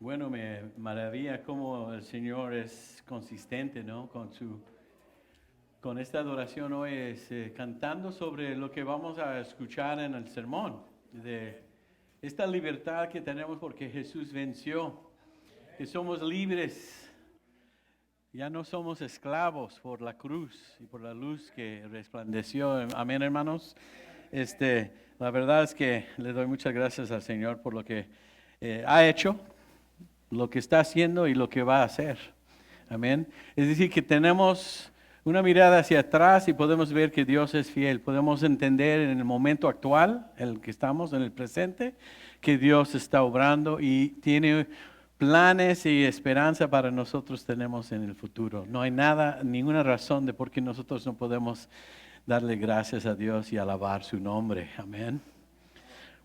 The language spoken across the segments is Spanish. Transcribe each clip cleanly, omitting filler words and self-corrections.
Bueno, me maravilla cómo el Señor es consistente, ¿no? Con esta adoración hoy es cantando sobre lo que vamos a escuchar en el sermón, de esta libertad que tenemos porque Jesús venció, que somos libres, ya no somos esclavos por la cruz y por la luz que resplandeció. Amén, hermanos. La verdad es que le doy muchas gracias al Señor por lo que ha hecho, lo que está haciendo y lo que va a hacer. Amén. Es decir, que tenemos una mirada hacia atrás y podemos ver que Dios es fiel. Podemos entender en el momento actual, en el que estamos, en el presente, que Dios está obrando y tiene planes y esperanza para nosotros tenemos en el futuro. No hay nada, ninguna razón de por qué nosotros no podemos darle gracias a Dios y alabar su nombre. Amén.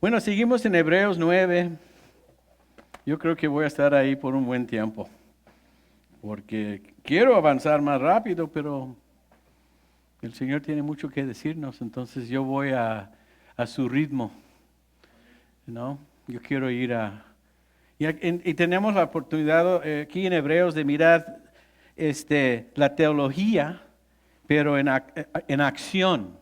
Bueno, seguimos en Hebreos 9. Yo creo que voy a estar ahí por un buen tiempo, porque quiero avanzar más rápido, pero el Señor tiene mucho que decirnos, entonces yo voy a su ritmo, ¿no? Yo quiero ir y tenemos la oportunidad aquí en Hebreos de mirar la teología, pero en acción.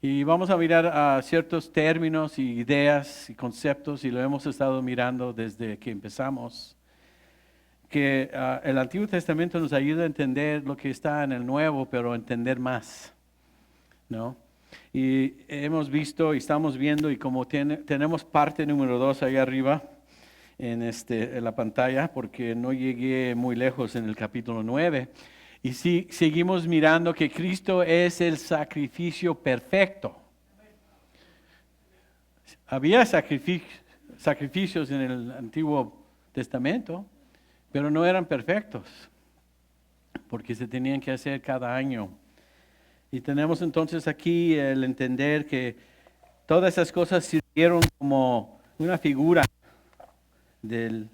Y vamos a mirar a ciertos términos y ideas y conceptos, y lo hemos estado mirando desde que empezamos, que el Antiguo Testamento nos ayuda a entender lo que está en el Nuevo, pero entender más, ¿no? Y hemos visto y estamos viendo, y como tenemos parte número 2 ahí arriba en la pantalla, porque no llegué muy lejos en el capítulo 9. Y sí, seguimos mirando que Cristo es el sacrificio perfecto. Había sacrificios en el Antiguo Testamento, pero no eran perfectos, porque se tenían que hacer cada año. Y tenemos entonces aquí el entender que todas esas cosas sirvieron como una figura de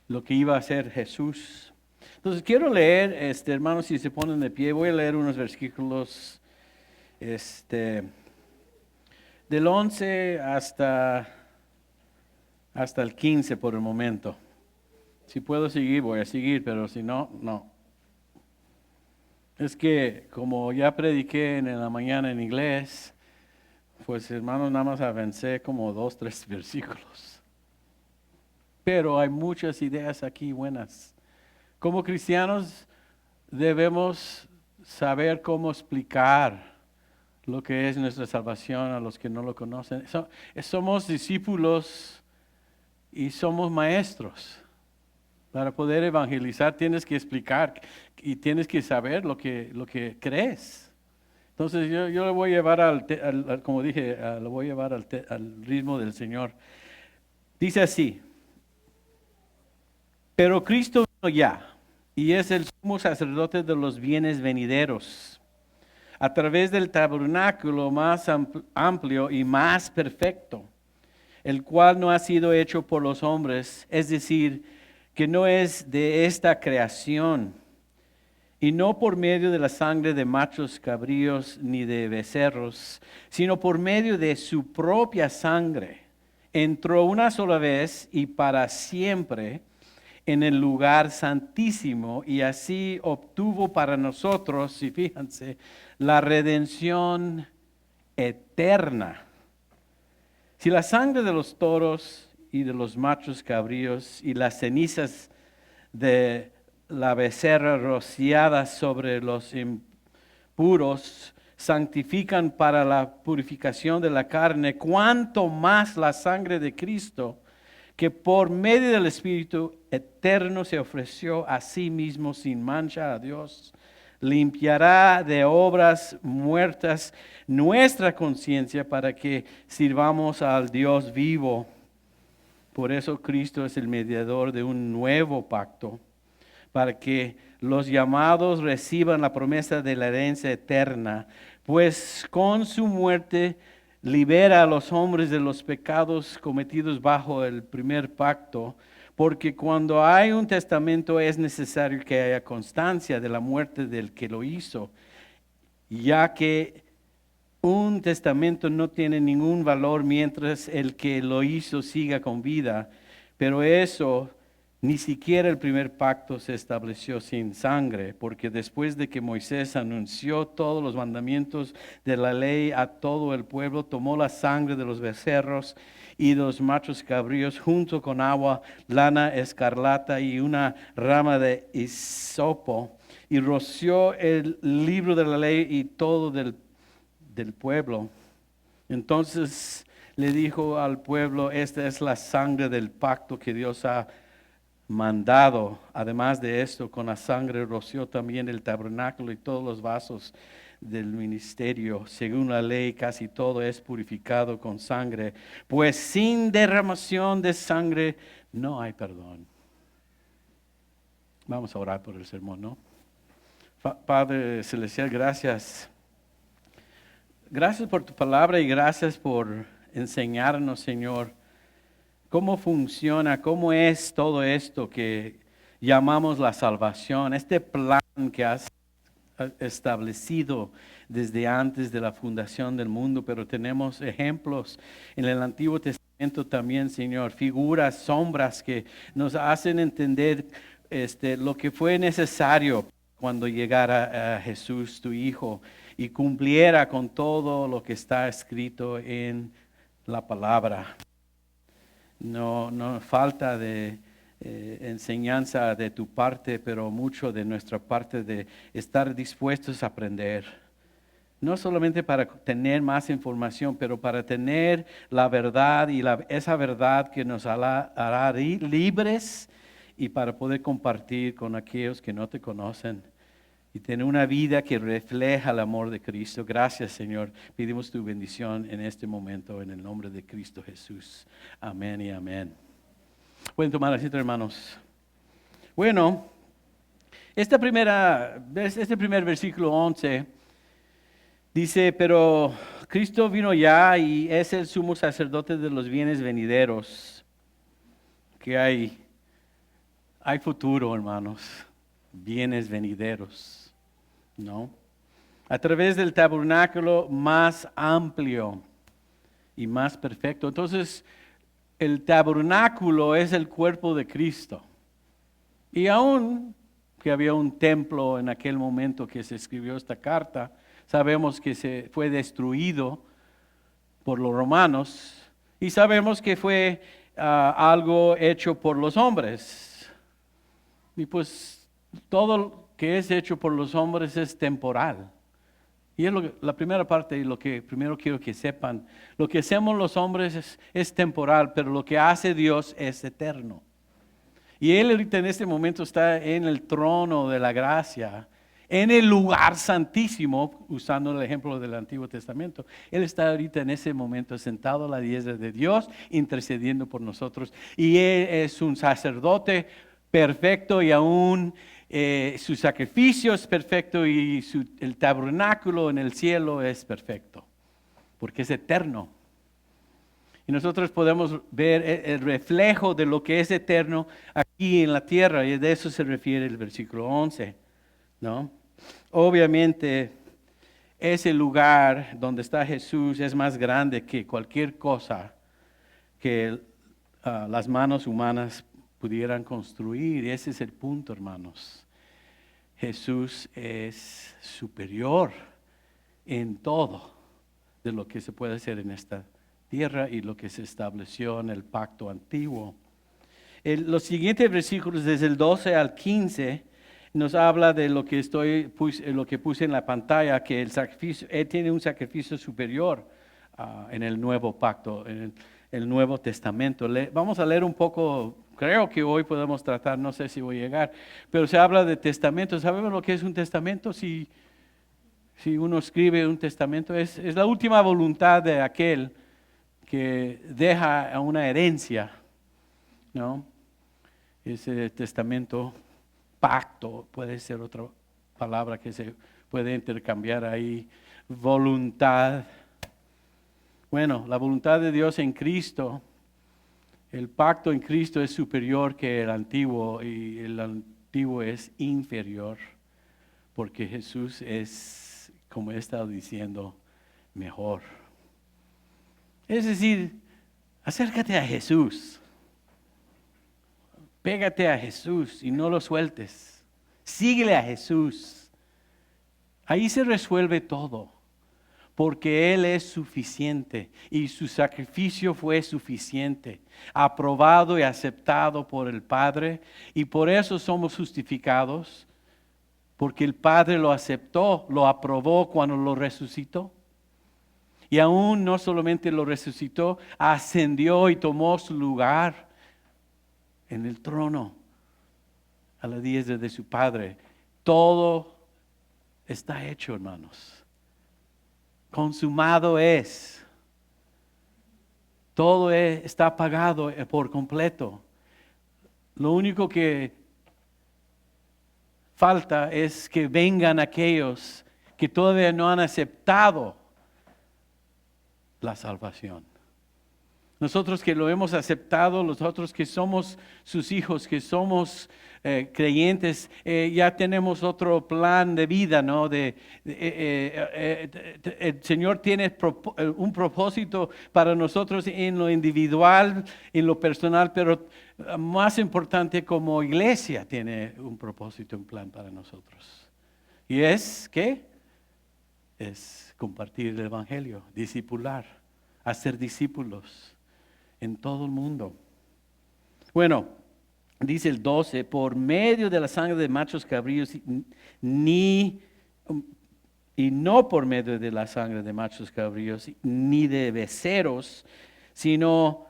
lo que iba a hacer Jesús. Entonces quiero leer, hermanos, si se ponen de pie, voy a leer unos versículos del 11 hasta el 15 por el momento. Si puedo seguir, voy a seguir, pero si no, no. Es que como ya prediqué en la mañana en inglés, pues hermanos, nada más avancé como 2, 3 versículos. Pero hay muchas ideas aquí buenas. Como cristianos debemos saber cómo explicar lo que es nuestra salvación a los que no lo conocen. Somos discípulos y somos maestros. Para poder evangelizar tienes que explicar y tienes que saber lo que crees. Entonces yo le voy a llevar como dije, lo voy a llevar al ritmo del Señor. Dice así: pero Cristo vino ya y es el sumo sacerdote de los bienes venideros, a través del tabernáculo más amplio y más perfecto, el cual no ha sido hecho por los hombres, es decir, que no es de esta creación, y no por medio de la sangre de machos cabríos ni de becerros, sino por medio de su propia sangre. Entró una sola vez y para siempre en el lugar santísimo, y así obtuvo para nosotros, y fíjense, la redención eterna. Si la sangre de los toros y de los machos cabríos y las cenizas de la becerra rociadas sobre los impuros santifican para la purificación de la carne, cuánto más la sangre de Cristo, que por medio del Espíritu eterno se ofreció a sí mismo sin mancha a Dios, limpiará de obras muertas nuestra conciencia para que sirvamos al Dios vivo. Por eso Cristo es el mediador de un nuevo pacto, para que los llamados reciban la promesa de la herencia eterna, pues con su muerte libera a los hombres de los pecados cometidos bajo el primer pacto, porque cuando hay un testamento es necesario que haya constancia de la muerte del que lo hizo, ya que un testamento no tiene ningún valor mientras el que lo hizo siga con vida, pero eso Ni siquiera el primer pacto se estableció sin sangre, porque después de que Moisés anunció todos los mandamientos de la ley a todo el pueblo, tomó la sangre de los becerros y de los machos cabríos junto con agua, lana escarlata y una rama de hisopo, y roció el libro de la ley y todo del pueblo. Entonces le dijo al pueblo: esta es la sangre del pacto que Dios ha mandado. Además de esto, con la sangre roció también el tabernáculo y todos los vasos del ministerio. Según la ley, casi todo es purificado con sangre, pues sin derramación de sangre no hay perdón. Vamos a orar por el sermón, ¿no? Padre Celestial, gracias. Gracias por tu palabra y gracias por enseñarnos, Señor, cómo funciona, cómo es todo esto que llamamos la salvación, este plan que has establecido desde antes de la fundación del mundo, pero tenemos ejemplos en el Antiguo Testamento también, Señor, figuras, sombras que nos hacen entender lo que fue necesario cuando llegara Jesús, tu Hijo, y cumpliera con todo lo que está escrito en la palabra. No falta de enseñanza de tu parte, pero mucho de nuestra parte de estar dispuestos a aprender. No solamente para tener más información, pero para tener la verdad y esa verdad que nos hará libres y para poder compartir con aquellos que no te conocen y tener una vida que refleja el amor de Cristo. Gracias, Señor. Pedimos tu bendición en este momento, en el nombre de Cristo Jesús. Amén y amén. Pueden tomar asiento, hermanos. Bueno, este primer versículo 11 dice: pero Cristo vino ya y es el sumo sacerdote de los bienes venideros. Que hay futuro, hermanos, bienes venideros. ¿No? A través del tabernáculo más amplio y más perfecto. Entonces, el tabernáculo es el cuerpo de Cristo. Y aún que había un templo en aquel momento que se escribió esta carta, sabemos que se fue destruido por los romanos y sabemos que fue algo hecho por los hombres. Y pues todo que es hecho por los hombres es temporal. Y es la primera parte y lo que primero quiero que sepan. Lo que hacemos los hombres es temporal, pero lo que hace Dios es eterno. Y Él ahorita en este momento está en el trono de la gracia, en el lugar santísimo, usando el ejemplo del Antiguo Testamento. Él está ahorita en ese momento sentado a la diestra de Dios, intercediendo por nosotros. Y Él es un sacerdote perfecto y aún su sacrificio es perfecto y el tabernáculo en el cielo es perfecto, porque es eterno. Y nosotros podemos ver el reflejo de lo que es eterno aquí en la tierra, y de eso se refiere el versículo 11, ¿no? Obviamente, ese lugar donde está Jesús es más grande que cualquier cosa que las manos humanas pudieran construir. Ese es el punto, hermanos. Jesús es superior en todo de lo que se puede hacer en esta tierra y lo que se estableció en el pacto antiguo. Los siguientes versículos, desde el 12 al 15, nos habla de lo que puse en la pantalla, que el sacrificio, Él tiene un sacrificio superior en el nuevo pacto, en el Nuevo Testamento. Vamos a leer un poco. Creo que hoy podemos tratar, no sé si voy a llegar, pero se habla de testamento. ¿Sabemos lo que es un testamento? Si uno escribe un testamento, es la última voluntad de aquel que deja una herencia, ¿no? Ese testamento, pacto, puede ser otra palabra que se puede intercambiar ahí, voluntad. Bueno, la voluntad de Dios en Cristo. El pacto en Cristo es superior que el antiguo y el antiguo es inferior porque Jesús es, como he estado diciendo, mejor. Es decir, acércate a Jesús. Pégate a Jesús y no lo sueltes. Síguele a Jesús. Ahí se resuelve todo, porque Él es suficiente y su sacrificio fue suficiente, aprobado y aceptado por el Padre, y por eso somos justificados, porque el Padre lo aceptó, lo aprobó cuando lo resucitó. Y aún no solamente lo resucitó, ascendió y tomó su lugar en el trono a la diestra de su Padre. Todo está hecho, hermanos. Consumado es. Todo está pagado por completo. Lo único que falta es que vengan aquellos que todavía no han aceptado la salvación. Nosotros que lo hemos aceptado, nosotros que somos sus hijos, que somos creyentes, ya tenemos otro plan de vida, ¿no? El Señor tiene un propósito para nosotros en lo individual, en lo personal, pero más importante como iglesia tiene un propósito, un plan para nosotros. ¿Y es qué? Es compartir el Evangelio, discipular, hacer discípulos en todo el mundo. Bueno, dice el 12, por medio de la sangre de machos cabríos y no por medio de la sangre de machos cabríos ni de becerros, sino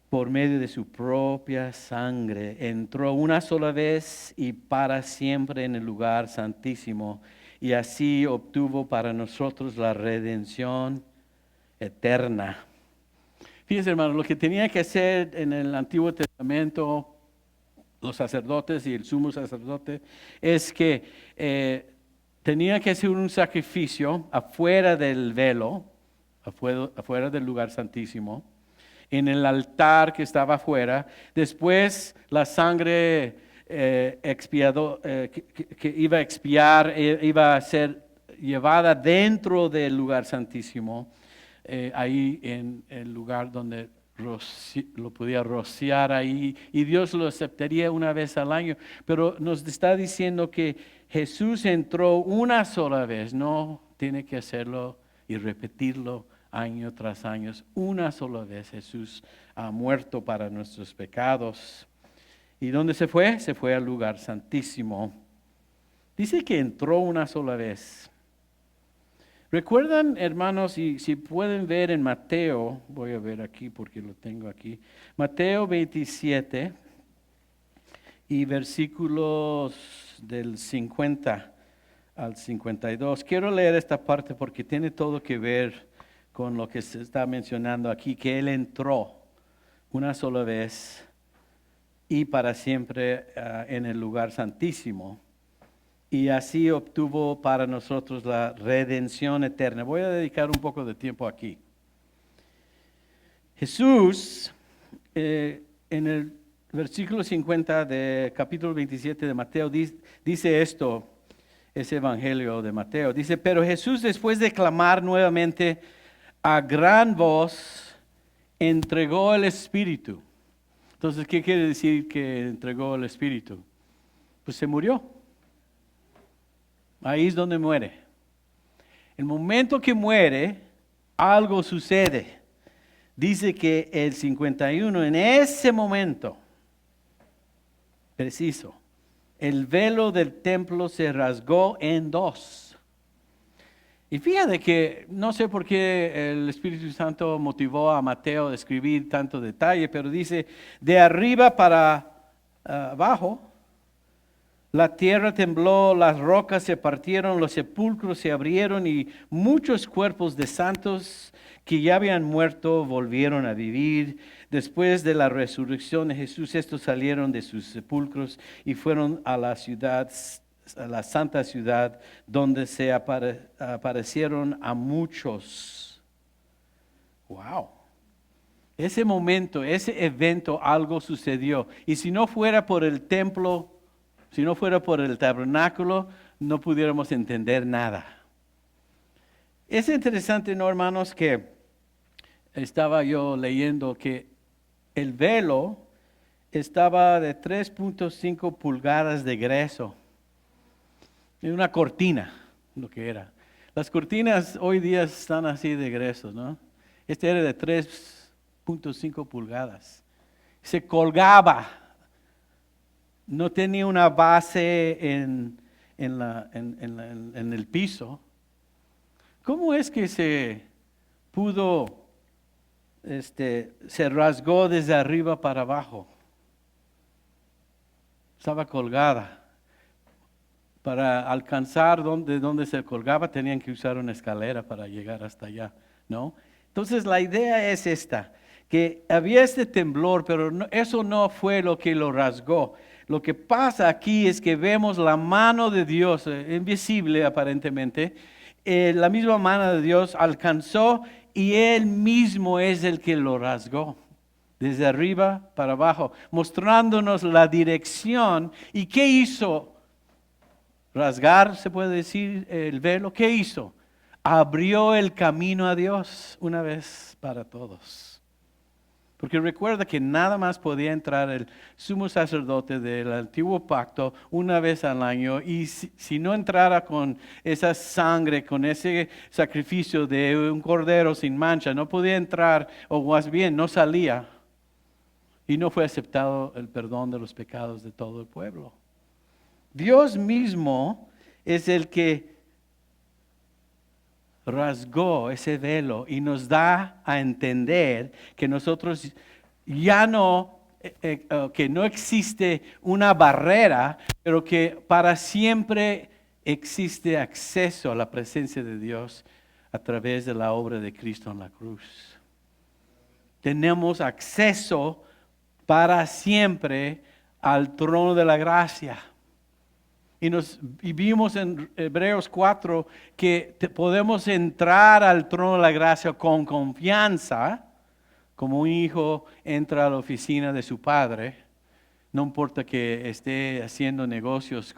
por medio de su propia sangre, entró una sola vez y para siempre en el lugar santísimo, y así obtuvo para nosotros la redención eterna. Fíjense, hermanos, lo que tenía que hacer en el Antiguo Testamento los sacerdotes y el sumo sacerdote es que tenía que hacer un sacrificio afuera del velo, afuera del lugar santísimo, en el altar que estaba afuera. Después la sangre que iba a expiar, iba a ser llevada dentro del lugar santísimo, ahí en el lugar donde lo podía rociar ahí, y Dios lo aceptaría una vez al año. Pero nos está diciendo que Jesús entró una sola vez, no tiene que hacerlo y repetirlo año tras año. Una sola vez Jesús ha muerto para nuestros pecados. ¿Y dónde se fue? Se fue al lugar santísimo. Dice que entró una sola vez. ¿Recuerdan, hermanos, y si pueden ver en Mateo, voy a ver aquí porque lo tengo aquí, Mateo 27 y versículos del 50 al 52. Quiero leer esta parte porque tiene todo que ver con lo que se está mencionando aquí, que Él entró una sola vez y para siempre en el lugar santísimo. Y así obtuvo para nosotros la redención eterna. Voy a dedicar un poco de tiempo aquí. Jesús, en el versículo 50 de capítulo 27 de Mateo, dice esto, ese evangelio de Mateo. Dice, pero Jesús, después de clamar nuevamente a gran voz, entregó el Espíritu. Entonces, ¿qué quiere decir que entregó el Espíritu? Pues se murió. Ahí es donde muere. El momento que muere, algo sucede. Dice que el 51, en ese momento preciso, el velo del templo se rasgó en dos. Y fíjate que no sé por qué el Espíritu Santo motivó a Mateo a escribir tanto detalle, pero dice, de arriba para abajo, la tierra tembló, las rocas se partieron, los sepulcros se abrieron y muchos cuerpos de santos que ya habían muerto volvieron a vivir. Después de la resurrección de Jesús, estos salieron de sus sepulcros y fueron a la ciudad, a la santa ciudad, donde se aparecieron a muchos. Wow. Ese momento, ese evento, algo sucedió. Y si no fuera por el templo, si no fuera por el tabernáculo, no pudiéramos entender nada. Es interesante, ¿no, hermanos? Que estaba yo leyendo que el velo estaba de 3.5 pulgadas de grueso. Y una cortina, lo que era. Las cortinas hoy día están así de gruesos, ¿no? Este era de 3.5 pulgadas. Se colgaba. No tenía una base en el piso. ¿Cómo es que se pudo, se rasgó desde arriba para abajo? Estaba colgada. Para alcanzar donde se colgaba tenían que usar una escalera para llegar hasta allá, ¿no? Entonces la idea es esta, que había este temblor, pero eso no fue lo que lo rasgó. Lo que pasa aquí es que vemos la mano de Dios, invisible aparentemente, la misma mano de Dios alcanzó y Él mismo es el que lo rasgó. Desde arriba para abajo, mostrándonos la dirección. ¿Y qué hizo? Rasgar, se puede decir, el velo. ¿Qué hizo? Abrió el camino a Dios una vez para todos. Porque recuerda que nada más podía entrar el sumo sacerdote del antiguo pacto una vez al año, y si no entrara con esa sangre, con ese sacrificio de un cordero sin mancha, no podía entrar, o más bien no salía, y no fue aceptado el perdón de los pecados de todo el pueblo. Dios mismo es el que rasgó ese velo y nos da a entender que nosotros ya no, que no existe una barrera, pero que para siempre existe acceso a la presencia de Dios a través de la obra de Cristo en la cruz. Tenemos acceso para siempre al trono de la gracia. Y vimos en Hebreos 4 que podemos entrar al trono de la gracia con confianza, como un hijo entra a la oficina de su padre. No importa que esté haciendo negocios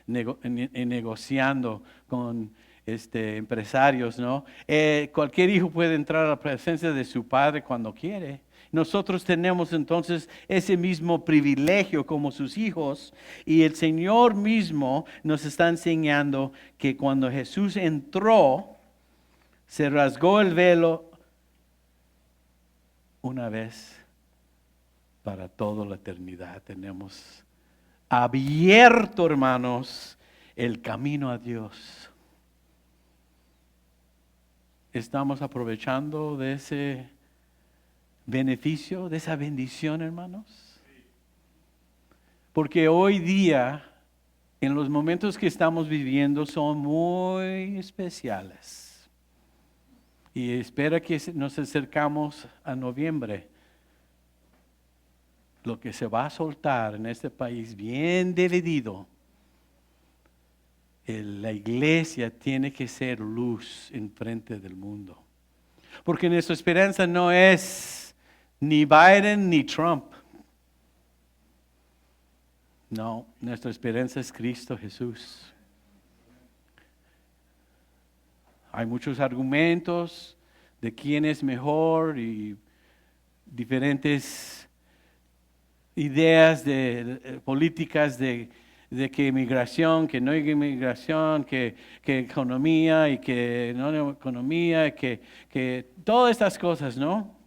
negociando con empresarios, ¿no? Cualquier hijo puede entrar a la presencia de su padre cuando quiere. Nosotros tenemos entonces ese mismo privilegio como sus hijos, y el Señor mismo nos está enseñando que cuando Jesús entró, se rasgó el velo una vez para toda la eternidad. Tenemos abierto, hermanos, el camino a Dios. ¿Estamos aprovechando de ese beneficio, de esa bendición, hermanos? Porque hoy día, en los momentos que estamos viviendo, son muy especiales. Y espera que nos acercamos a noviembre. Lo que se va a soltar en este país bien dividido. La iglesia tiene que ser luz en frente del mundo. Porque nuestra esperanza no es ni Biden ni Trump. No, nuestra esperanza es Cristo Jesús. Hay muchos argumentos de quién es mejor y diferentes ideas políticas de que inmigración, que no hay inmigración, que economía y que no economía, que todas estas cosas, ¿no?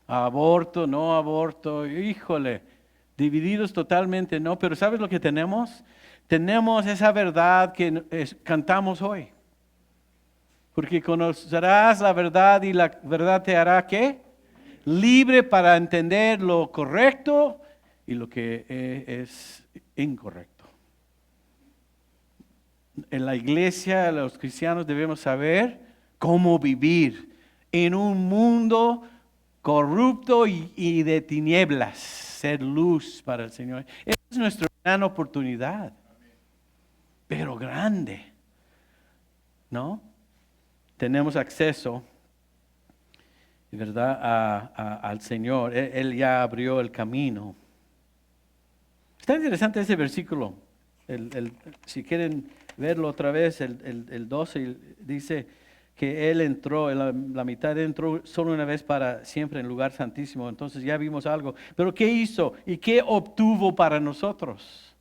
Aborto, no aborto, híjole, divididos totalmente, ¿no? Pero ¿sabes lo que tenemos? Tenemos esa verdad que cantamos hoy. Porque conocerás la verdad y la verdad te hará, ¿qué? Libre para entender lo correcto y lo que es incorrecto. En la iglesia, los cristianos debemos saber cómo vivir en un mundo corrupto y de tinieblas, ser luz para el Señor. Esa es nuestra gran oportunidad, pero grande, ¿no? Tenemos acceso, ¿verdad?, al Señor. Él ya abrió el camino. Está interesante ese versículo. Si quieren verlo otra vez, el 12 dice que Él entró, la mitad entró solo una vez para siempre en el lugar santísimo. Entonces ya vimos algo. Pero ¿qué hizo y qué obtuvo para nosotros?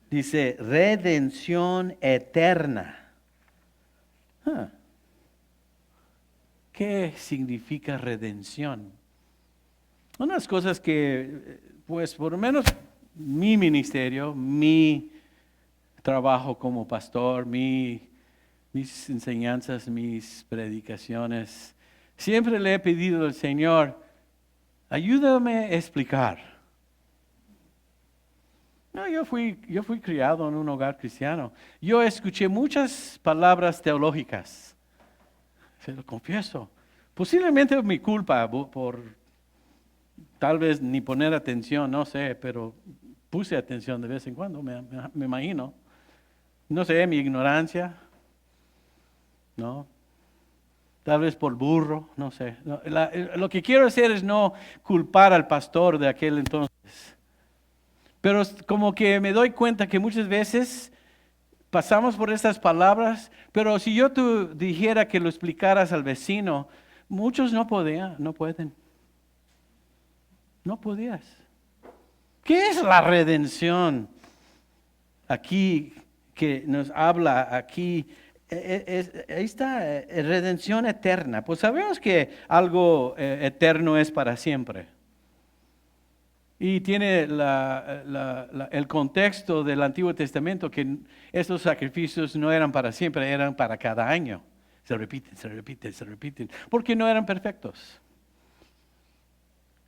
Dice, redención eterna. ¿Qué significa redención? Unas cosas que, pues por lo menos mi ministerio, mi trabajo como pastor, mis enseñanzas, mis predicaciones, siempre le he pedido al Señor, ayúdame a explicar. No, yo fui criado en un hogar cristiano. Yo escuché muchas palabras teológicas, se lo confieso. Posiblemente mi culpa por tal vez ni poner atención, no sé, pero puse atención de vez en cuando, me imagino. No sé, mi ignorancia, ¿no? Tal vez por burro, no sé. Lo que quiero hacer es no culpar al pastor de aquel entonces. Pero como que me doy cuenta que muchas veces pasamos por estas palabras, pero si yo te dijera que lo explicaras al vecino, muchos no pueden. No podías. ¿Qué es la redención? Aquí, que nos habla aquí, ahí está, redención eterna. Pues sabemos que algo eterno es para siempre. Y tiene el contexto del Antiguo Testamento que estos sacrificios no eran para siempre, eran para cada año. Se repiten, porque no eran perfectos.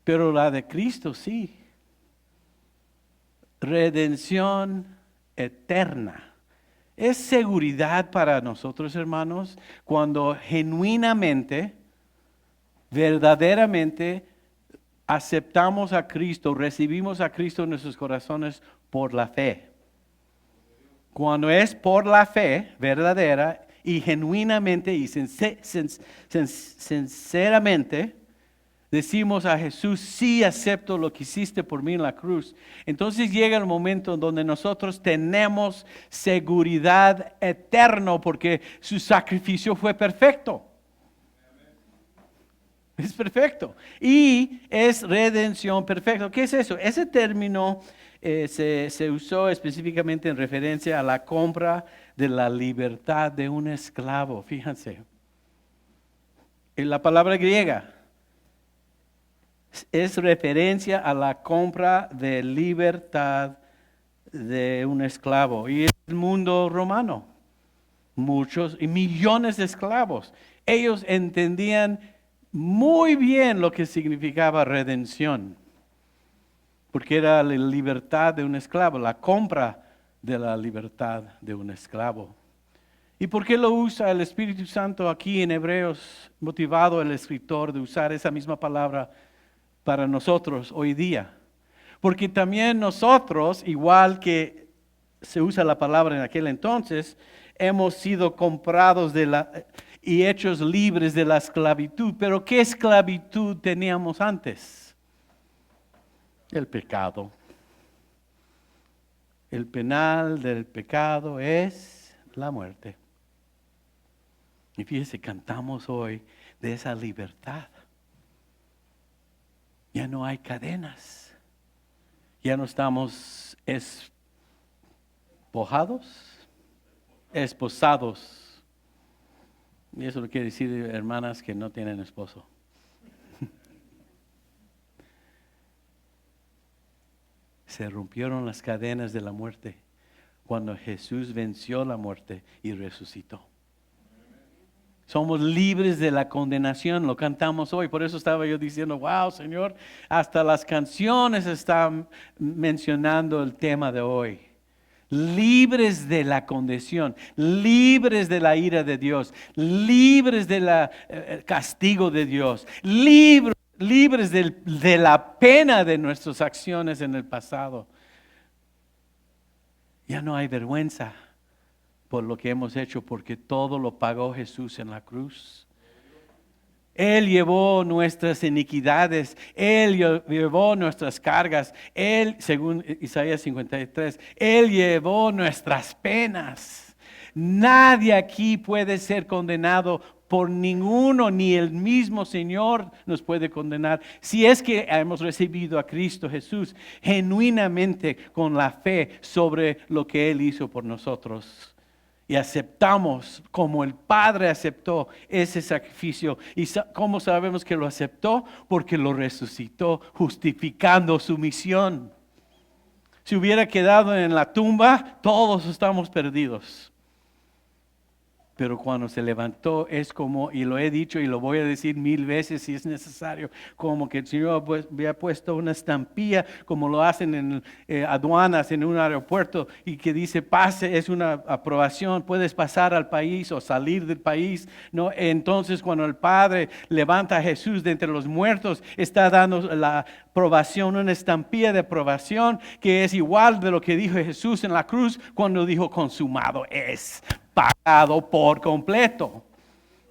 Pero la de Cristo sí. Redención eterna. Es seguridad para nosotros, hermanos, cuando genuinamente, verdaderamente aceptamos a Cristo, recibimos a Cristo en nuestros corazones por la fe. Cuando es por la fe verdadera y genuinamente y sinceramente, decimos a Jesús, sí acepto lo que hiciste por mí en la cruz. Entonces llega el momento donde nosotros tenemos seguridad eterna porque su sacrificio fue perfecto. Es perfecto. Y es redención perfecta. ¿Qué es eso? Ese término se usó específicamente en referencia a la compra de la libertad de un esclavo. Fíjense. En la palabra griega es referencia a la compra de libertad de un esclavo. Y es el mundo romano. Muchos y millones de esclavos. Ellos entendían muy bien lo que significaba redención. Porque era la libertad de un esclavo, la compra de la libertad de un esclavo. ¿Y por qué lo usa el Espíritu Santo aquí en Hebreos, motivado el escritor de usar esa misma palabra para nosotros hoy día? Porque también nosotros, igual que se usa la palabra en aquel entonces, hemos sido comprados y hechos libres de la esclavitud. Pero ¿qué esclavitud teníamos antes? El pecado. El penal del pecado es la muerte. Y fíjese, cantamos hoy de esa libertad. Ya no hay cadenas. Ya no estamos esposados. Y eso no quiere decir, hermanas, que no tienen esposo. Se rompieron las cadenas de la muerte cuando Jesús venció la muerte y resucitó. Somos libres de la condenación, lo cantamos hoy. Por eso estaba yo diciendo, wow, Señor, hasta las canciones están mencionando el tema de hoy. Libres de la condenación, libres de la ira de Dios, libres del castigo de Dios, libres de la pena de nuestras acciones en el pasado. Ya no hay vergüenza por lo que hemos hecho, porque todo lo pagó Jesús en la cruz. Él llevó nuestras iniquidades, Él llevó nuestras cargas, Él, según Isaías 53, Él llevó nuestras penas. Nadie aquí puede ser condenado por ninguno, ni el mismo Señor nos puede condenar. Si es que hemos recibido a Cristo Jesús genuinamente con la fe sobre lo que Él hizo por nosotros. Y aceptamos como el Padre aceptó ese sacrificio. ¿Y cómo sabemos que lo aceptó? Porque lo resucitó, justificando su misión. Si hubiera quedado en la tumba, todos estamos perdidos. Pero cuando se levantó es como, y lo he dicho y lo voy a decir 1000 veces si es necesario, como que el Señor había puesto una estampilla, como lo hacen en aduanas en un aeropuerto, y que dice pase, es una aprobación, puedes pasar al país o salir del país, ¿no? Entonces cuando el Padre levanta a Jesús de entre los muertos, está dando la aprobación, una estampilla de aprobación que es igual de lo que dijo Jesús en la cruz cuando dijo consumado es. Pagado por completo.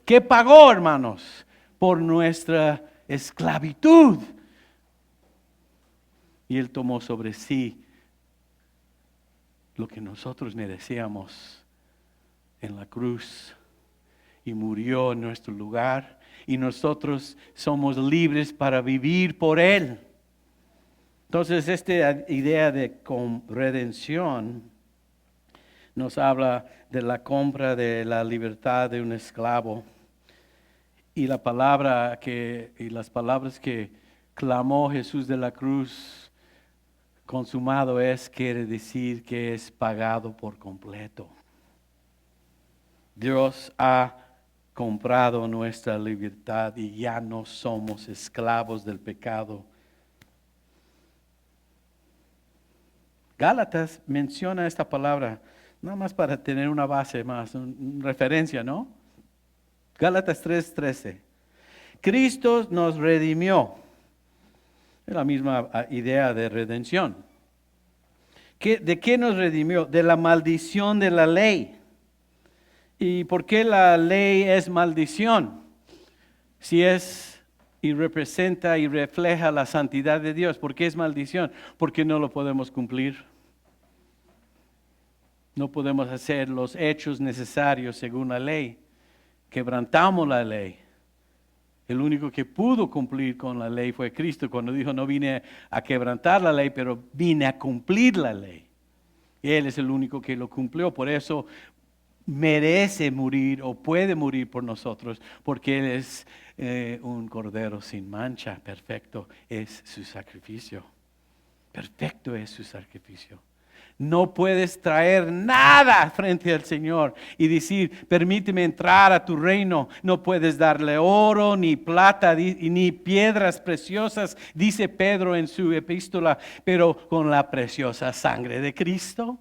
¿Qué pagó, hermanos? Por nuestra esclavitud. Y Él tomó sobre sí lo que nosotros merecíamos en la cruz y murió en nuestro lugar. Y nosotros somos libres para vivir por Él. Entonces, esta idea de redención nos habla de la compra de la libertad de un esclavo. Y las palabras que clamó Jesús de la cruz, consumado es, quiere decir que es pagado por completo. Dios ha comprado nuestra libertad y ya no somos esclavos del pecado. Gálatas menciona esta palabra nada más para tener una base más, una referencia, ¿no? Gálatas 3:13. Cristo nos redimió. Es la misma idea de redención. ¿De qué nos redimió? De la maldición de la ley. ¿Y por qué la ley es maldición? Si es y representa y refleja la santidad de Dios. ¿Por qué es maldición? Porque no lo podemos cumplir. No podemos hacer los hechos necesarios según la ley. Quebrantamos la ley. El único que pudo cumplir con la ley fue Cristo, cuando dijo, no vine a quebrantar la ley, pero vine a cumplir la ley. Él es el único que lo cumplió, por eso merece morir o puede morir por nosotros, porque Él es un cordero sin mancha, perfecto es su sacrificio. Perfecto es su sacrificio. No puedes traer nada frente al Señor y decir, permíteme entrar a tu reino. No puedes darle oro, ni plata, ni piedras preciosas, dice Pedro en su epístola, pero con la preciosa sangre de Cristo.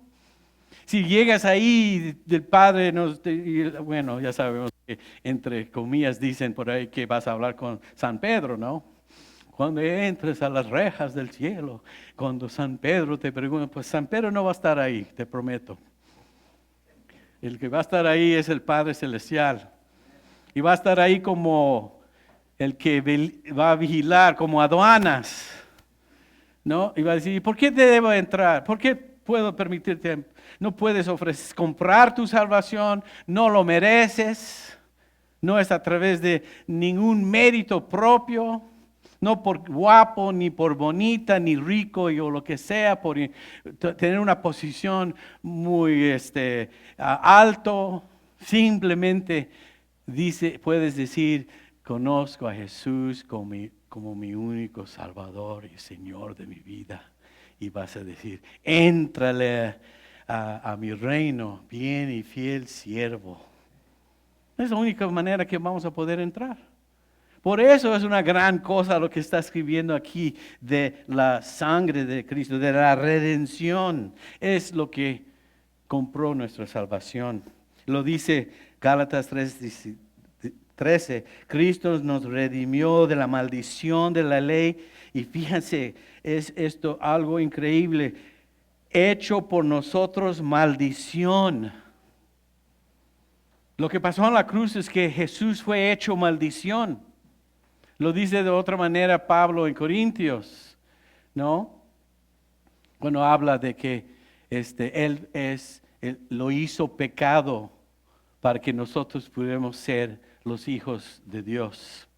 Si llegas ahí, del Padre, bueno, ya sabemos que entre comillas dicen por ahí que vas a hablar con San Pedro, ¿no? Cuando entres a las rejas del cielo, cuando San Pedro te pregunta, pues San Pedro no va a estar ahí, te prometo. El que va a estar ahí es el Padre Celestial. Y va a estar ahí como el que va a vigilar, como aduanas, ¿no? Y va a decir, ¿por qué te debo entrar? ¿Por qué puedo permitirte? No puedes comprar tu salvación, no lo mereces. No es a través de ningún mérito propio. No por guapo, ni por bonita, ni rico o lo que sea, por tener una posición muy alto. Simplemente puedes decir, conozco a Jesús como mi único Salvador y Señor de mi vida. Y vas a decir, éntrale a mi reino, bien y fiel siervo. Es la única manera que vamos a poder entrar. Por eso es una gran cosa lo que está escribiendo aquí de la sangre de Cristo, de la redención. Es lo que compró nuestra salvación. Lo dice Gálatas 3:13. Cristo nos redimió de la maldición de la ley. Y fíjense, es esto algo increíble. Hecho por nosotros maldición. Lo que pasó en la cruz es que Jesús fue hecho maldición. Lo dice de otra manera Pablo en Corintios, ¿no? Cuando habla de que Él es Él lo hizo pecado para que nosotros pudiéramos ser los hijos de Dios,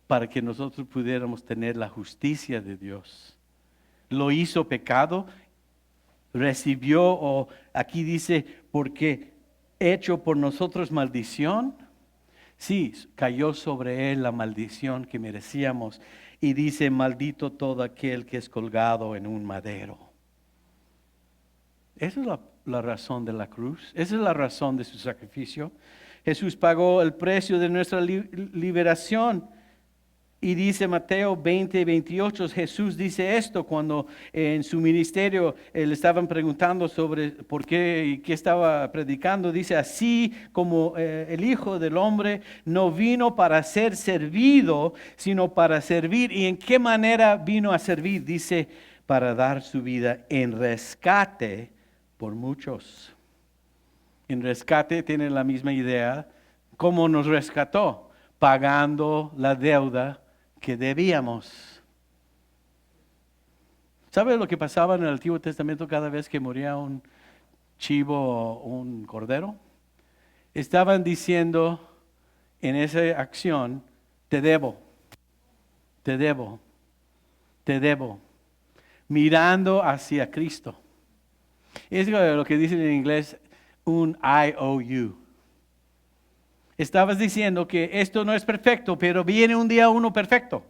para que nosotros pudiéramos tener la justicia de Dios. Lo hizo pecado, recibió, o aquí dice, porque hecho por nosotros maldición. Sí, cayó sobre él la maldición que merecíamos. Y dice, maldito todo aquel que es colgado en un madero. Esa es la razón de la cruz. Esa es la razón de su sacrificio. Jesús pagó el precio de nuestra liberación. Y dice Mateo 20:28, Jesús dice esto cuando en su ministerio le estaban preguntando sobre por qué y qué estaba predicando. Dice, así como el Hijo del Hombre no vino para ser servido, sino para servir. ¿Y en qué manera vino a servir? Dice, para dar su vida en rescate por muchos. En rescate tiene la misma idea. ¿Cómo nos rescató? Pagando la deuda que debíamos. ¿Sabe lo que pasaba en el Antiguo Testamento cada vez que moría un chivo o un cordero? Estaban diciendo en esa acción, te debo, te debo, te debo, mirando hacia Cristo. Es lo que dicen en inglés, un IOU. Estabas diciendo que esto no es perfecto, pero viene un día uno perfecto.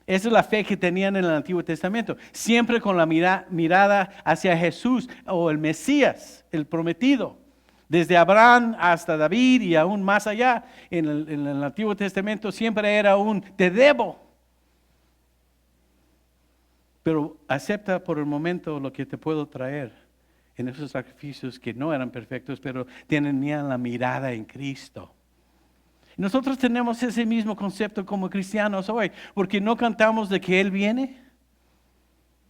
Esa es la fe que tenían en el Antiguo Testamento. Siempre con la mirada hacia Jesús o el Mesías, el prometido. Desde Abraham hasta David y aún más allá en el Antiguo Testamento siempre era un te debo. Pero acepta por el momento lo que te puedo traer en esos sacrificios que no eran perfectos, pero tenían la mirada en Cristo. Nosotros tenemos ese mismo concepto como cristianos hoy, porque no cantamos de que Él viene.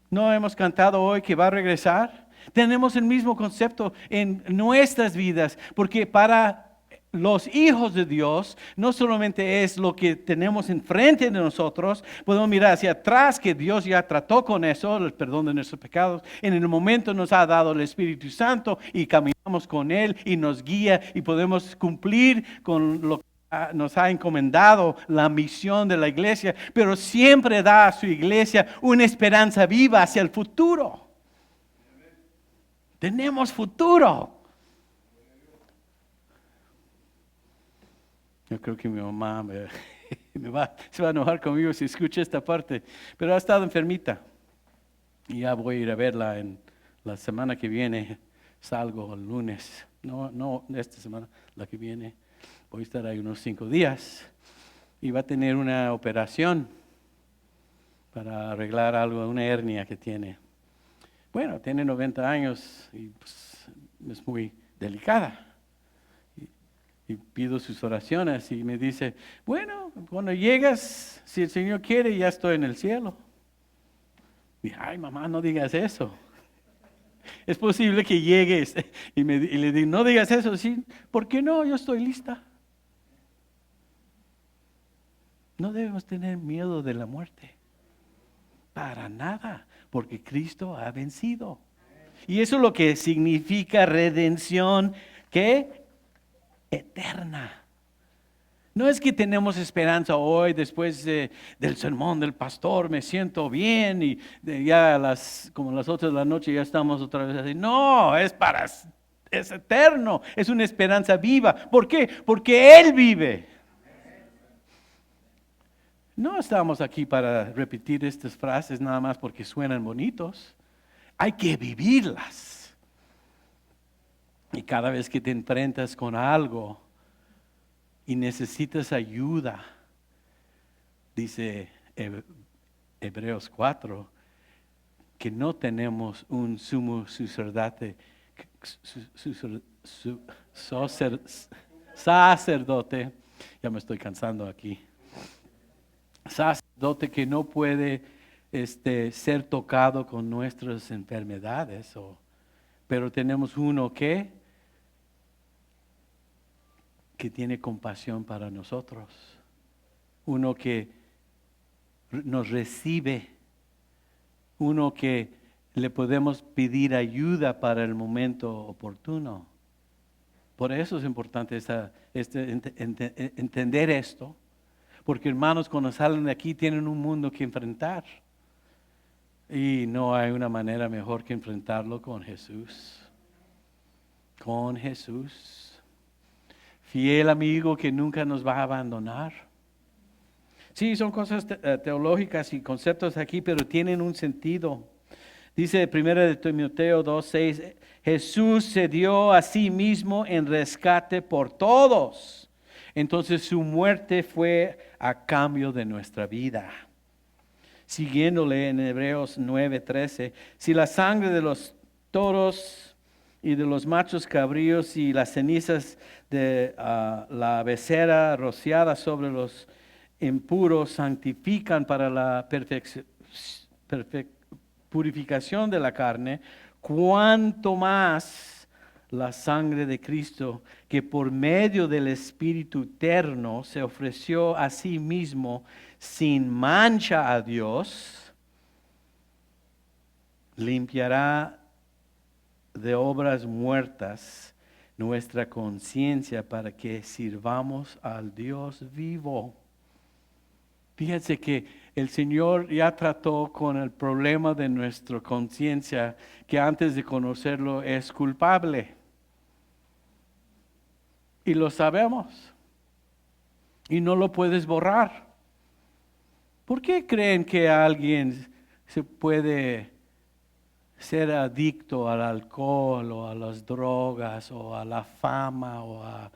No hemos cantado hoy que va a regresar. Tenemos el mismo concepto en nuestras vidas, porque para los hijos de Dios no solamente es lo que tenemos enfrente de nosotros, podemos mirar hacia atrás que Dios ya trató con eso, el perdón de nuestros pecados. En el momento nos ha dado el Espíritu Santo y caminamos con Él y nos guía y podemos cumplir con lo que nos ha encomendado la misión de la iglesia, pero siempre da a su iglesia una esperanza viva hacia el futuro. Tenemos futuro. Yo creo que mi mamá se va a enojar conmigo si escucha esta parte, pero ha estado enfermita y ya voy a ir a verla en la semana que viene. Salgo el lunes, no esta semana, la que viene. Voy a estar ahí unos 5 días y va a tener una operación para arreglar algo, una hernia que tiene. Bueno, tiene 90 años y pues, es muy delicada. Y pido sus oraciones y me dice, bueno, cuando llegas, si el Señor quiere, ya estoy en el cielo. Y ay, mamá, no digas eso. Es posible que llegues y le digo, no digas eso, sí, ¿por qué no? Yo estoy lista. No debemos tener miedo de la muerte. Para nada, porque Cristo ha vencido. Y eso es lo que significa redención, ¿qué? Eterna. No es que tenemos esperanza hoy, después del sermón del pastor, me siento bien y ya como las 8 de la noche ya estamos otra vez así. No, es eterno, es una esperanza viva. ¿Por qué? Porque Él vive. No estamos aquí para repetir estas frases nada más porque suenan bonitos. Hay que vivirlas. Y cada vez que te enfrentas con algo y necesitas ayuda, dice Hebreos 4, que no tenemos un sacerdote, sacerdote, ya me estoy cansando aquí. Sacerdote que no puede ser tocado con nuestras enfermedades, pero tenemos uno que tiene compasión para nosotros, uno que nos recibe, uno que le podemos pedir ayuda para el momento oportuno. Por eso es importante entender esto. Porque hermanos, cuando salen de aquí tienen un mundo que enfrentar. Y no hay una manera mejor que enfrentarlo con Jesús. Con Jesús. Fiel amigo que nunca nos va a abandonar. Sí, son cosas teológicas y conceptos aquí, pero tienen un sentido. Dice 1 de Timoteo 2:6, Jesús se dio a sí mismo en rescate por todos. Entonces su muerte fue a cambio de nuestra vida. Siguiéndole en Hebreos 9:13, si la sangre de los toros y de los machos cabríos y las cenizas de la becerra rociada sobre los impuros santifican para la purificación de la carne, cuánto más la sangre de Cristo, que por medio del Espíritu eterno se ofreció a sí mismo sin mancha a Dios, limpiará de obras muertas nuestra conciencia para que sirvamos al Dios vivo. Fíjense que el Señor ya trató con el problema de nuestra conciencia, que antes de conocerlo es culpable. Y lo sabemos. Y no lo puedes borrar. ¿Por qué creen que alguien se puede ser adicto al alcohol o a las drogas o a la fama o a,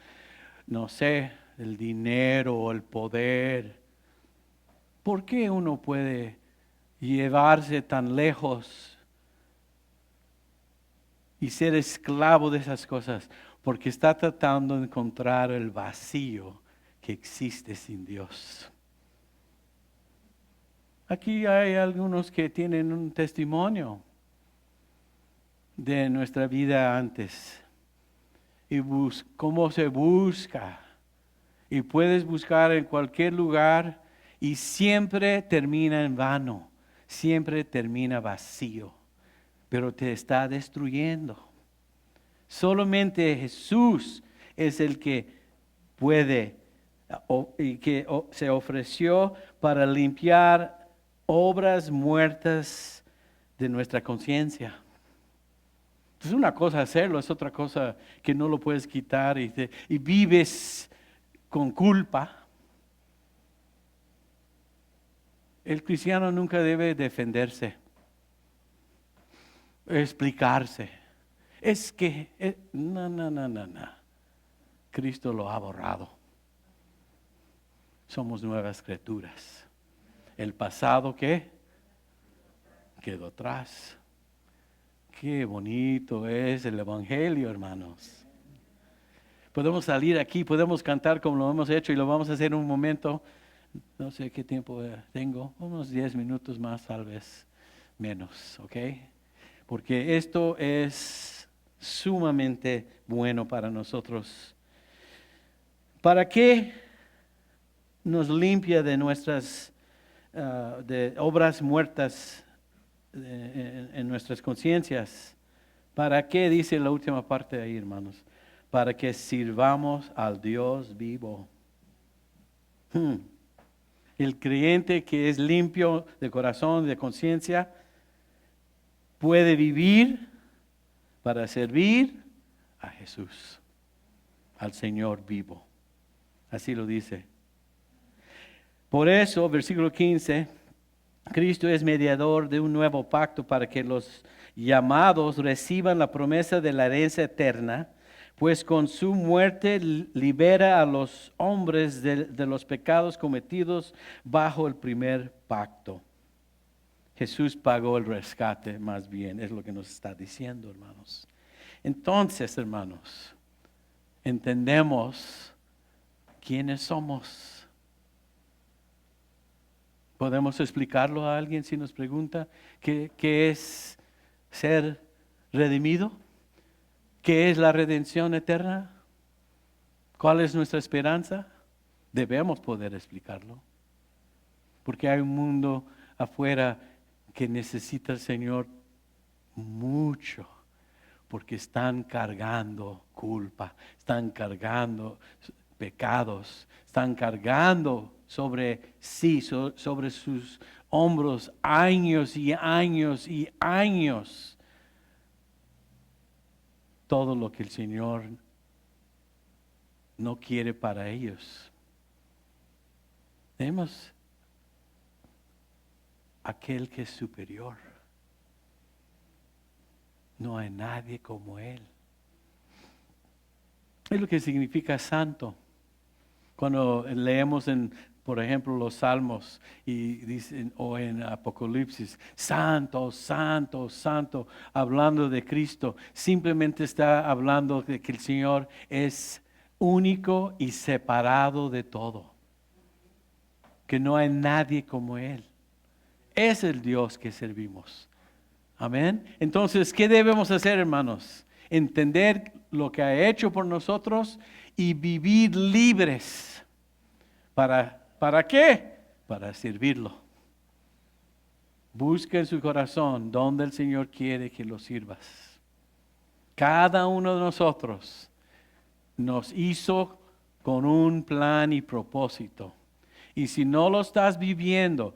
no sé, el dinero o el poder? ¿Por qué uno puede llevarse tan lejos y ser esclavo de esas cosas? Porque está tratando de encontrar el vacío que existe sin Dios. Aquí hay algunos que tienen un testimonio de nuestra vida antes y cómo se busca. Y puedes buscar en cualquier lugar y siempre termina en vano, siempre termina vacío, pero te está destruyendo. Solamente Jesús es el que puede y que se ofreció para limpiar obras muertas de nuestra conciencia. Es una cosa hacerlo, es otra cosa que no lo puedes quitar y vives con culpa. El cristiano nunca debe defenderse, explicarse. Es que, no. Cristo lo ha borrado. Somos nuevas criaturas. El pasado, ¿qué? Quedó atrás. Qué bonito es el Evangelio, hermanos. Podemos salir aquí, podemos cantar como lo hemos hecho y lo vamos a hacer en un momento. No sé qué tiempo tengo, unos 10 minutos más, tal vez menos, ¿ok? Porque esto es sumamente bueno para nosotros. ¿Para qué nos limpia de nuestras de obras muertas en nuestras conciencias? ¿Para qué dice la última parte ahí, hermanos? Para que sirvamos al Dios vivo. El creyente que es limpio de corazón, de conciencia, puede vivir para servir a Jesús, al Señor vivo. Así lo dice. Por eso, versículo 15, Cristo es mediador de un nuevo pacto para que los llamados reciban la promesa de la herencia eterna, pues con su muerte libera a los hombres de los pecados cometidos bajo el primer pacto. Jesús pagó el rescate, más bien, es lo que nos está diciendo, hermanos. Entonces, hermanos, entendemos quiénes somos. ¿Podemos explicarlo a alguien si nos pregunta qué es ser redimido? ¿Qué es la redención eterna? ¿Cuál es nuestra esperanza? Debemos poder explicarlo. Porque hay un mundo afuera que necesita al Señor mucho, porque están cargando culpa, están cargando pecados, están cargando sobre sí, sobre sus hombros años y años y años. Todo lo que el Señor no quiere para ellos. Tenemos aquel que es superior. No hay nadie como Él. Es lo que significa santo. Cuando leemos por ejemplo, los Salmos y dicen, o en Apocalipsis, santo, santo, santo, hablando de Cristo, simplemente está hablando de que el Señor es único y separado de todo. Que no hay nadie como Él. Es el Dios que servimos. Amén. Entonces, ¿qué debemos hacer, hermanos? Entender lo que ha hecho por nosotros y vivir libres. ¿Para qué? Para servirlo. Busca en su corazón donde el Señor quiere que lo sirvas. Cada uno de nosotros nos hizo con un plan y propósito. Y si no lo estás viviendo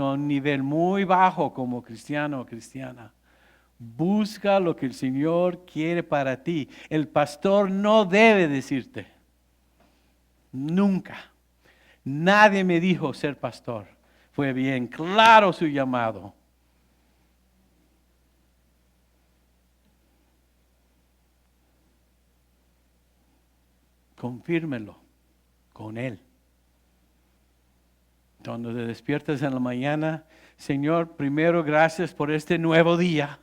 a un nivel muy bajo como cristiano o cristiana. Busca lo que el Señor quiere para ti. El pastor no debe decirte. Nunca. Nadie me dijo ser pastor. Fue bien claro su llamado. Confírmelo con Él. Cuando te despiertas en la mañana, Señor, primero gracias por este nuevo día.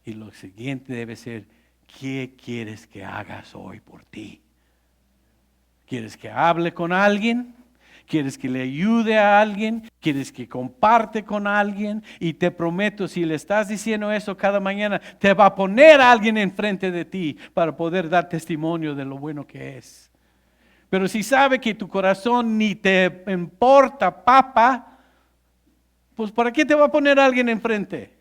Y lo siguiente debe ser, ¿qué quieres que hagas hoy por ti? ¿Quieres que hable con alguien? ¿Quieres que le ayude a alguien? ¿Quieres que comparte con alguien? Y te prometo, si le estás diciendo eso cada mañana, te va a poner a alguien enfrente de ti para poder dar testimonio de lo bueno que es. Pero si sabe que tu corazón ni te importa, papa, pues ¿para qué te va a poner a alguien enfrente?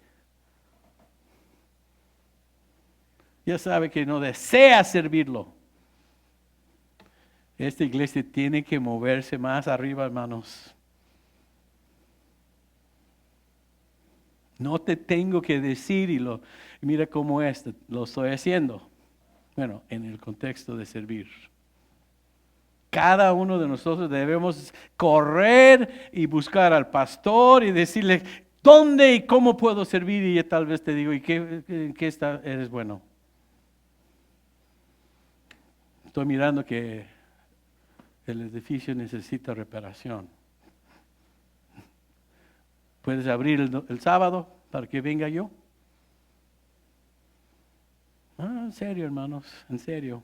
Ya sabe que no desea servirlo. Esta iglesia tiene que moverse más arriba, hermanos. No te tengo que decir mira cómo lo estoy haciendo. Bueno, en el contexto de servir. Cada uno de nosotros debemos correr y buscar al pastor y decirle, ¿dónde y cómo puedo servir? Y tal vez te digo, ¿y qué eres bueno? Estoy mirando que el edificio necesita reparación. ¿Puedes abrir el sábado para que venga yo? En serio, hermanos, en serio.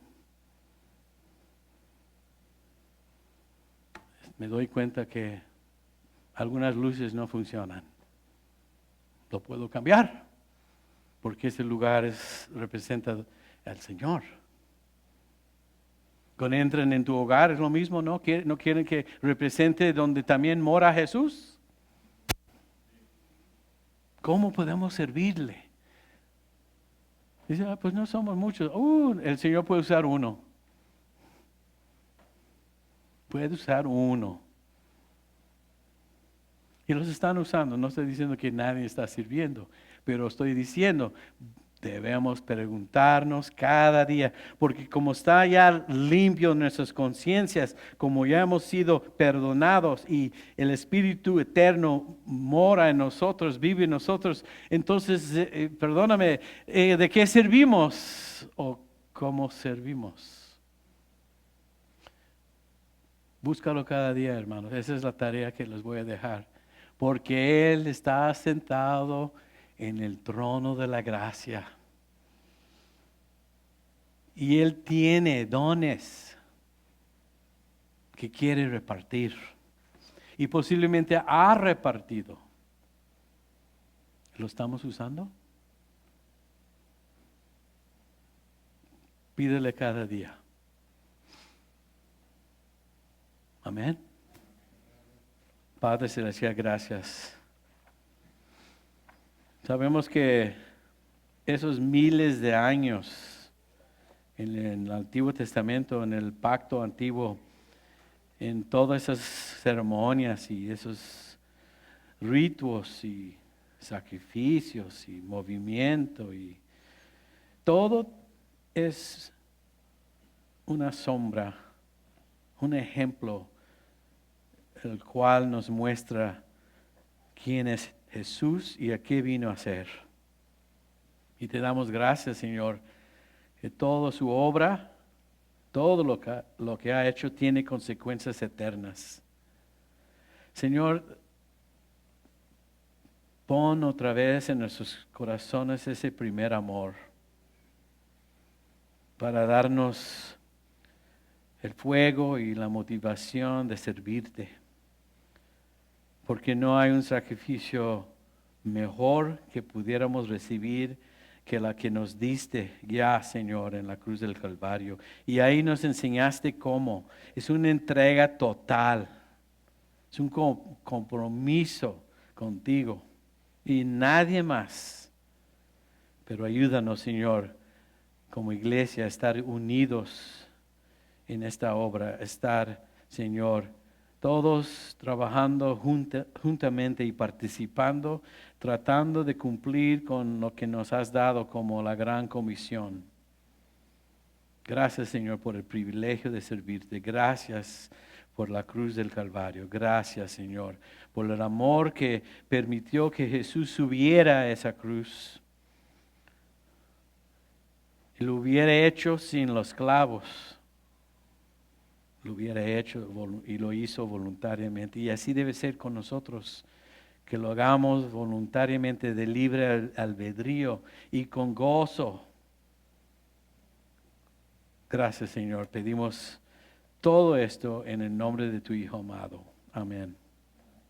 Me doy cuenta que algunas luces no funcionan. Lo puedo cambiar, porque ese lugar representa al Señor. Cuando entran en tu hogar es lo mismo, ¿no? ¿No quieren que represente donde también mora Jesús? ¿Cómo podemos servirle? Dice, pues no somos muchos. El Señor puede usar uno. Puede usar uno. Y los están usando. No estoy diciendo que nadie está sirviendo, pero estoy diciendo, debemos preguntarnos cada día, porque como está ya limpio nuestras conciencias, como ya hemos sido perdonados y el Espíritu Eterno mora en nosotros, vive en nosotros, entonces, perdóname, ¿de qué servimos o cómo servimos? Búscalo cada día, hermanos. Esa es la tarea que les voy a dejar. Porque Él está sentado en el trono de la gracia. Y Él tiene dones que quiere repartir. Y posiblemente ha repartido. ¿Lo estamos usando? Pídele cada día. Amén. Padre Celestial, gracias. Sabemos que esos miles de años en el Antiguo Testamento, en el pacto antiguo, en todas esas ceremonias y esos ritos y sacrificios y movimiento y todo es una sombra, un ejemplo, el cual nos muestra quién es Jesús y a qué vino a ser. Y te damos gracias, Señor, que toda su obra, todo lo que ha hecho tiene consecuencias eternas. Señor, pon otra vez en nuestros corazones ese primer amor para darnos el fuego y la motivación de servirte. Porque no hay un sacrificio mejor que pudiéramos recibir que la que nos diste ya, Señor, en la cruz del Calvario. Y ahí nos enseñaste cómo. Es una entrega total. Es un compromiso contigo y nadie más. Pero ayúdanos, Señor, como iglesia, a estar unidos en esta obra, estar, Señor, todos trabajando juntamente y participando, tratando de cumplir con lo que nos has dado como la gran comisión. Gracias, Señor, por el privilegio de servirte. Gracias por la cruz del Calvario. Gracias, Señor, por el amor que permitió que Jesús subiera a esa cruz. Y lo hubiera hecho sin los clavos. Lo hubiera hecho y lo hizo voluntariamente. Y así debe ser con nosotros, que lo hagamos voluntariamente de libre albedrío y con gozo. Gracias, Señor. Pedimos todo esto en el nombre de tu Hijo amado. Amén.